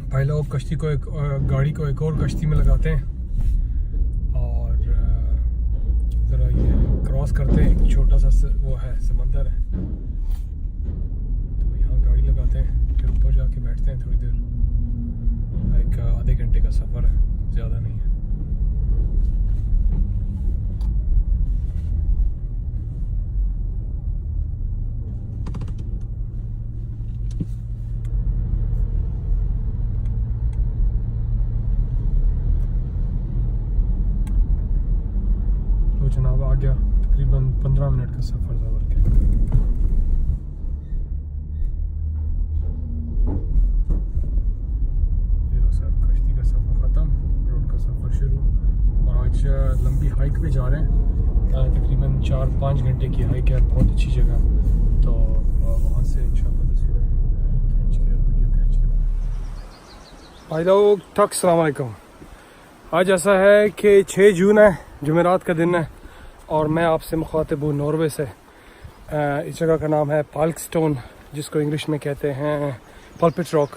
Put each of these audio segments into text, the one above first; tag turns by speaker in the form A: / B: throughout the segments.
A: भाई लोग कश्ती को गाड़ी को एक और कश्ती में लगाते हैं और ज़रा ये क्रॉस करते हैं। एक छोटा सा वो है, समंदर है, तो यहाँ गाड़ी लगाते हैं, फिर ऊपर जाके बैठते हैं थोड़ी देर। एक आधे घंटे का सफ़र है, ज़्यादा नहीं है। तो जनाब आ गया, तकरीबन 15 मिनट का सफ़र था बल्कि। ये लो सर, कश्ती का सफ़र ख़त्म, रोड का सफ़र शुरू। और आज लंबी हाइक पे जा रहे हैं, तकरीबन 4-5 घंटे की हाइक है, बहुत अच्छी जगह। तो वहाँ से इंशाल्लाह तस्वीरें खींच के वीडियो खींच के। भाई लोग तक अस्सलाम वालेकुम। आज ऐसा है कि 6 जून है, जुमेरात का दिन है, और मैं आपसे मुखातिब हूँ नॉर्वे से। इस जगह का नाम है पाल्कस्टोन, जिसको इंग्लिश में कहते हैं पल्पिट रॉक।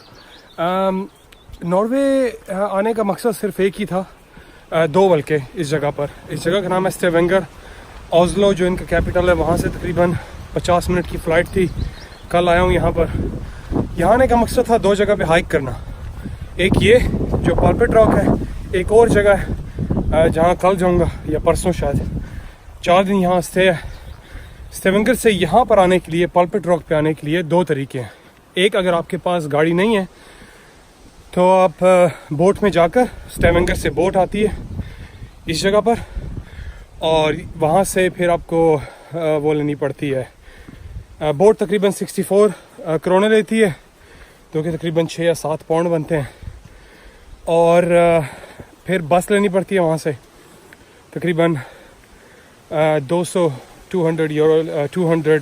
A: नॉर्वे आने का मकसद सिर्फ एक ही था, 2 बल्कि इस जगह पर। इस जगह का नाम है स्टेवेंगर। ओस्लो जो इनका कैपिटल है, वहाँ से तकरीबन 50 मिनट की फ़्लाइट थी। कल आया हूँ यहाँ पर। यहाँ आने का मकसद था 2 जगह पे हाइक करना। एक ये जो पल्पिट रॉक है, एक और जगह है जहाँ कल जाऊँगा या परसों शायद। 4 दिन यहाँ स्टे है। स्टेवेंगर से यहाँ पर आने के लिए, पल्पिट रॉक पे आने के लिए 2 तरीके हैं। एक, अगर आपके पास गाड़ी नहीं है तो आप बोट में जाकर, स्टेवेंगर से बोट आती है इस जगह पर, और वहाँ से फिर आपको वो लेनी पड़ती है। बोट तकरीबन 64 क्रोने लेती है, जो कि तकरीबन 6 या 7 पाउंड बनते हैं। और फिर बस लेनी पड़ती है वहाँ से, तकरीबन 200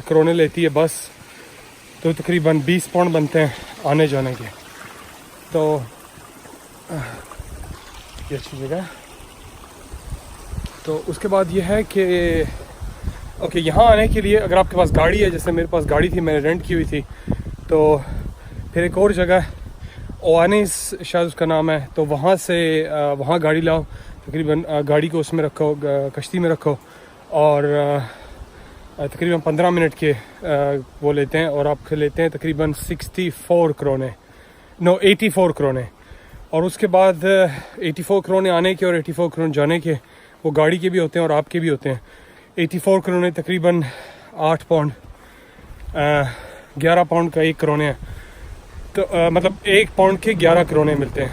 A: क्रोने लेती है बस, तो तकरीबन 20 पाउंड बनते हैं आने जाने के। तो ये अच्छी जगह है। तो उसके बाद ये है कि ओके, यहाँ आने के लिए अगर आपके पास गाड़ी है, जैसे मेरे पास गाड़ी थी, मैंने रेंट की हुई थी, तो फिर एक और जगह है ओआनिस शायद उसका नाम है, तो वहाँ से वहाँ गाड़ी लाओ, तकरीबन गाड़ी को उसमें रखो, कश्ती में रखो, और तकरीबन 15 मिनट के वो लेते हैं, और आपके लेते हैं तकरीबन 64 क्रोने, नो 84 क्रोने। और उसके बाद 84 क्रोने आने के और 84 क्रोने जाने के, वो गाड़ी के भी होते हैं और आपके भी होते हैं। 84 क्रोने तकरीबन 8 पाउंड, 11 पाउंड का 1 क्रोने है, तो मतलब 1 पाउंड के 11 क्रोने मिलते हैं।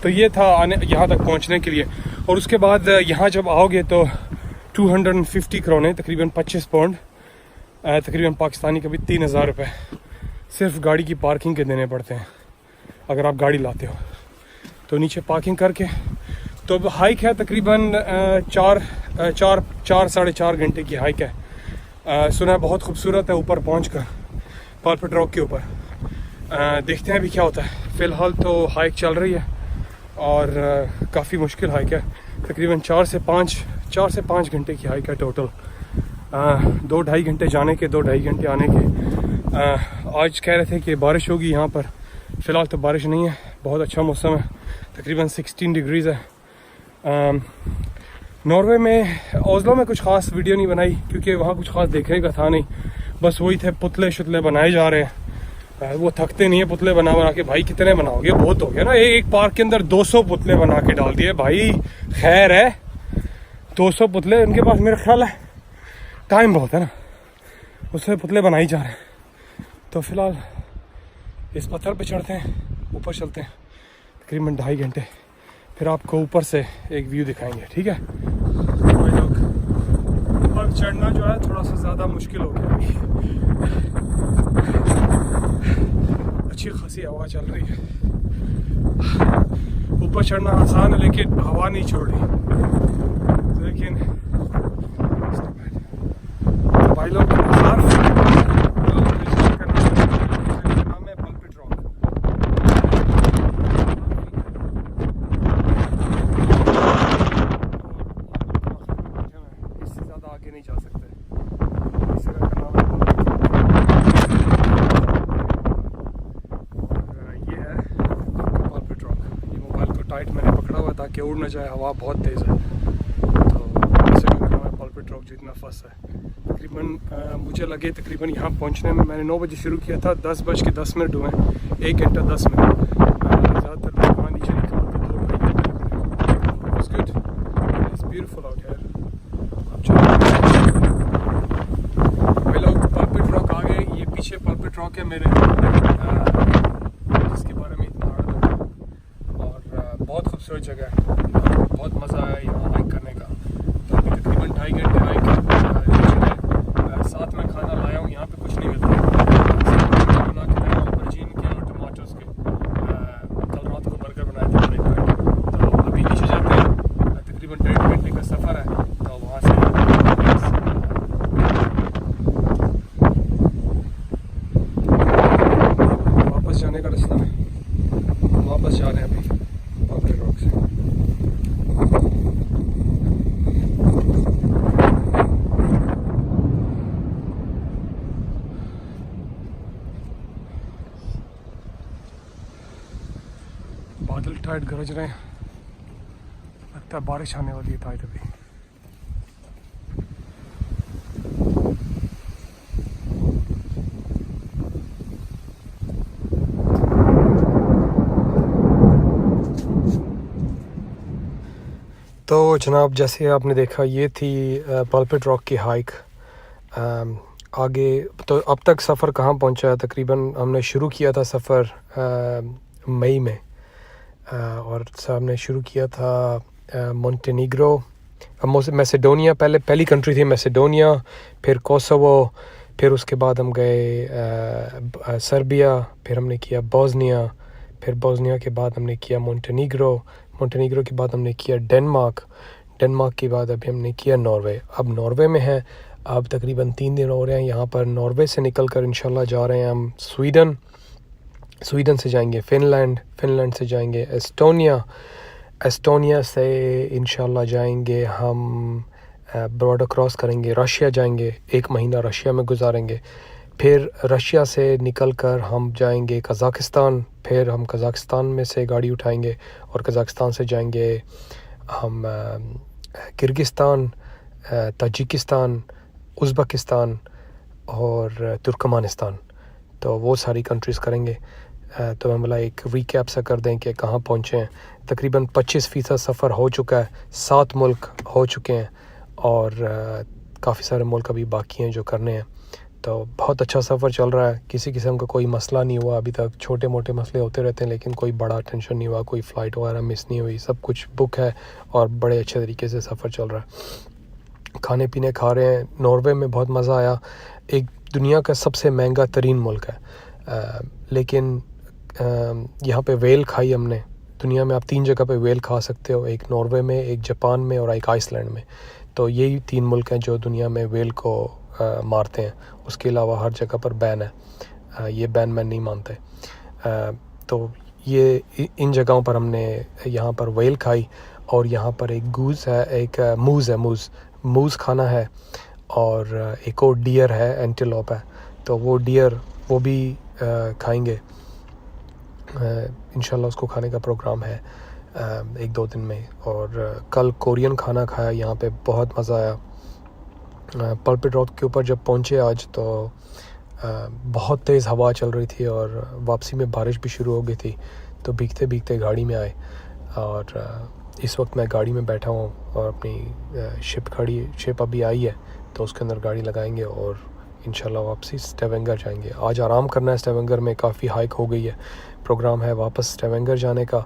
A: तो ये था आने यहाँ तक पहुँचने के लिए। और उसके बाद यहाँ जब आओगे तो 250 क्रोने, तकरीबन 25 पाउंड, तकरीबन पाकिस्तानी कभी 3000 रुपये सिर्फ गाड़ी की पार्किंग के देने पड़ते हैं अगर आप गाड़ी लाते हो। तो नीचे पार्किंग करके, तो हाइक है तकरीबन 4-4.5 घंटे की हाइक है। सुना है बहुत खूबसूरत है ऊपर पहुँच कर, पल्पिट रॉक के ऊपर। देखते हैं अभी क्या होता है। फ़िलहाल तो हाइक चल रही है और काफ़ी मुश्किल हाइक है, तकरीबन 4 से 5 घंटे की हाइक है टोटल। 2-2.5 घंटे जाने के, 2-2.5 घंटे आने के। आज कह रहे थे कि बारिश होगी यहाँ पर, फ़िलहाल तो बारिश नहीं है, बहुत अच्छा मौसम है, तकरीबन 16 डिग्रीज़ है। नॉर्वे में, ओस्लो में कुछ ख़ास वीडियो नहीं बनाई क्योंकि वहाँ कुछ ख़ास देखने का था नहीं, बस वही थे पुतले शुतले बनाए जा रहे हैं। वो थकते नहीं है पुतले बना बना के। भाई कितने बनाओगे, बहुत हो गया ना। एक पार्क के अंदर 200 पुतले बना के डाल दिए भाई। खैर है, 200 पुतले उनके पास, मेरा ख्याल है टाइम बहुत है ना, उससे पुतले बनाए जा रहे हैं। तो फिलहाल इस पत्थर पे चढ़ते हैं, ऊपर चलते हैं तकरीबन 2.5 घंटे, फिर आपको ऊपर से एक व्यू दिखाएंगे, ठीक है। भाई लोग, ऊपर चढ़ना जो है थोड़ा सा ज़्यादा मुश्किल हो गया अभी। अच्छी खासी हवा चल रही है, ऊपर चढ़ना आसान है लेकिन हवा नहीं छोड़ रही। लेकिन तो भाई लोग, नाम है पल्पिट रॉक। इससे ज़्यादा आगे नहीं जा सकते। इस जगह का नाम है कि उड़ ना जाए, हवा बहुत तेज़ है। तो इस जगह का नाम है पल्पिट रॉक जो इतना फर्स्ट है। तकरीबन मुझे लगे तकरीबन यहाँ पहुँचने में, मैंने 9 बजे शुरू किया था, 10:10 हुए, 1 घंटा 10 मिनट। ज़्यादातर लोग वहाँ नीचे निकल के 2 घंटे। It's good, it's beautiful out here. अब चलो भाई लोग, पल्पिट रॉक आ गए। ये पीछे पल्पिट रॉक है मेरे, जिसके बारे में इतना और बहुत खूबसूरत जगह है। बहुत मज़ा आया यहाँ हाइक करने का। तो अभी तकरीबन 2.5 घंटे हाइक साथ में खाना लाया हूँ। यहाँ पे कुछ नहीं मिलता, बना के लाया हूँ बर्जीन के और टमाटोस के। कल रात को बर्गर बनाया था ब्रेकफास्ट। तो अभी नीचे जाते हैं, तकरीबन 1.5 घंटे का सफ़र है। तो वहाँ से वापस जाने का रास्ता है, वापस जा रहे हैं अभी पल्पिट रॉक से। बादल टाइट गरज रहे हैं, लगता है बारिश आने वाली है टाइट अभी। तो जनाब, जैसे आपने देखा, ये थी पल्पिट रॉक की हाइक। आगे तो अब तक सफ़र कहाँ पहुँचा है, तकरीबन हमने शुरू किया था सफ़र मई में, और हमने शुरू किया था मोंटेनीग्रो, मैसेडोनिया। पहली कंट्री थी मैसेडोनिया, फिर कोसोवो, फिर उसके बाद हम गए सर्बिया, फिर हमने किया बोस्निया, फिर बोस्निया के बाद हमने किया मोंटेनीग्रो के बाद हमने किया डेनमार्क के बाद अभी हमने किया नॉर्वे। अब नॉर्वे में है, अब तकरीबन 3 दिन हो रहे हैं यहाँ पर। नॉर्वे से निकल कर इंशाल्लाह जा रहे हैं हम स्वीडन से जाएंगे फिनलैंड से जाएंगे एस्टोनिया से इंशाल्लाह जाएंगे हम, बॉर्डर क्रॉस करेंगे, रशिया जाएंगे, 1 महीना रशिया में गुजारेंगे। फिर रशिया से निकल कर हम जाएंगे कज़ाकिस्तान, फिर हम कज़ाकिस्तान में से गाड़ी उठाएंगे और कज़ाकिस्तान से जाएंगे हम किर्गिस्तान, ताजिकिस्तान, उज़्बेकिस्तान और तुर्कमानिस्तान। तो वो सारी कंट्रीज़ करेंगे। तो हम बोला एक रीकैप सा कर दें कि कहाँ पहुँचे हैं। तकरीबन 25% सफ़र हो चुका है, 7 मुल्क हो चुके हैं और काफ़ी सारे मुल्क अभी बाकी हैं जो करने हैं। तो बहुत अच्छा सफ़र चल रहा है, किसी किस्म का कोई मसला नहीं हुआ अभी तक। छोटे मोटे मसले होते रहते हैं लेकिन कोई बड़ा टेंशन नहीं हुआ, कोई फ़्लाइट वगैरह मिस नहीं हुई, सब कुछ बुक है और बड़े अच्छे तरीके से सफ़र चल रहा है। खाने पीने खा रहे हैं। नॉर्वे में बहुत मज़ा आया। एक दुनिया का सबसे महंगा तरीन मुल्क है, लेकिन यहाँ पे वेल खाई हमने। दुनिया में आप 3 जगह पे वेल खा सकते हो, एक नॉर्वे में, एक जापान में और एक आइसलैंड में। तो यही 3 मुल्क हैं जो दुनिया में वेल को मारते हैं। उसके अलावा हर जगह पर बैन है, ये बैन मैं नहीं मानते। तो ये इन जगहों पर हमने यहाँ पर वेल खाई और यहाँ पर एक गूज़ है, एक मूज़ खाना है और एक और डियर है, एंटीलोप है। तो वो डियर वो भी खाएंगे इंशाल्लाह। उसको खाने का प्रोग्राम है 1-2 दिन में। और कल कोरियन खाना खाया यहाँ पे, बहुत मज़ा आया। पल्पिट रॉक के ऊपर जब पहुँचे आज तो बहुत तेज़ हवा चल रही थी और वापसी में बारिश भी शुरू हो गई थी। तो भीगते भीगते गाड़ी में आए और इस वक्त मैं गाड़ी में बैठा हूँ और अपनी शिप अभी आई है तो उसके अंदर गाड़ी लगाएंगे और इंशाल्लाह वापसी स्टेवेंगर जाएंगे। आज आराम करना है स्टेवेंगर में, काफ़ी हाइक हो गई है। प्रोग्राम है वापस स्टेवेंगर जाने का।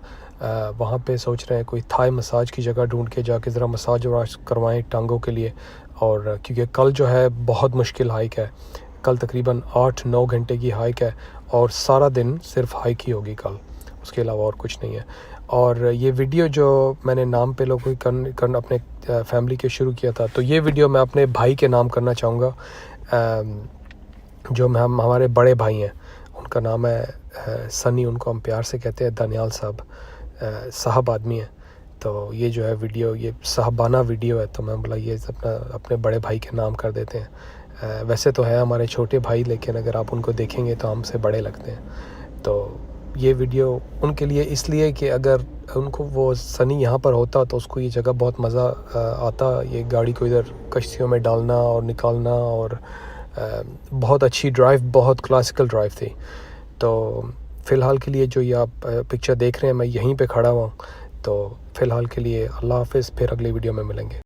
A: वहाँ पे सोच रहे हैं कोई थाई मसाज की जगह ढूंढ के जाके ज़रा मसाज करवाएं टांगों के लिए। और क्योंकि कल जो है बहुत मुश्किल हाइक है, कल तकरीबन 8-9 घंटे की हाइक है और सारा दिन सिर्फ हाइक ही होगी कल, उसके अलावा और कुछ नहीं है। और ये वीडियो जो मैंने नाम पे लोगों को अपने फैमिली के शुरू किया था, तो ये वीडियो मैं अपने भाई के नाम करना चाहूँगा, जो हम हमारे बड़े भाई हैं। उनका नाम है सनी, उनको हम प्यार से कहते हैं दानियाल साहब आदमी हैं। तो ये जो है वीडियो, ये साहबाना वीडियो है, तो मैं बोला ये अपने बड़े भाई के नाम कर देते हैं। वैसे तो है हमारे छोटे भाई, लेकिन अगर आप उनको देखेंगे तो हमसे बड़े लगते हैं। तो
B: ये वीडियो उनके लिए इसलिए कि अगर उनको वो सनी यहाँ पर होता तो उसको ये जगह बहुत मज़ा आता, ये गाड़ी को इधर कश्तियों में डालना और निकालना, और बहुत अच्छी ड्राइव, बहुत क्लासिकल ड्राइव थी। तो फ़िलहाल के लिए जो ये आप पिक्चर देख रहे हैं, मैं यहीं पे खड़ा हुआ हूँ। तो फ़िलहाल के लिए अल्लाह हाफ़िज़, फिर अगली वीडियो में मिलेंगे।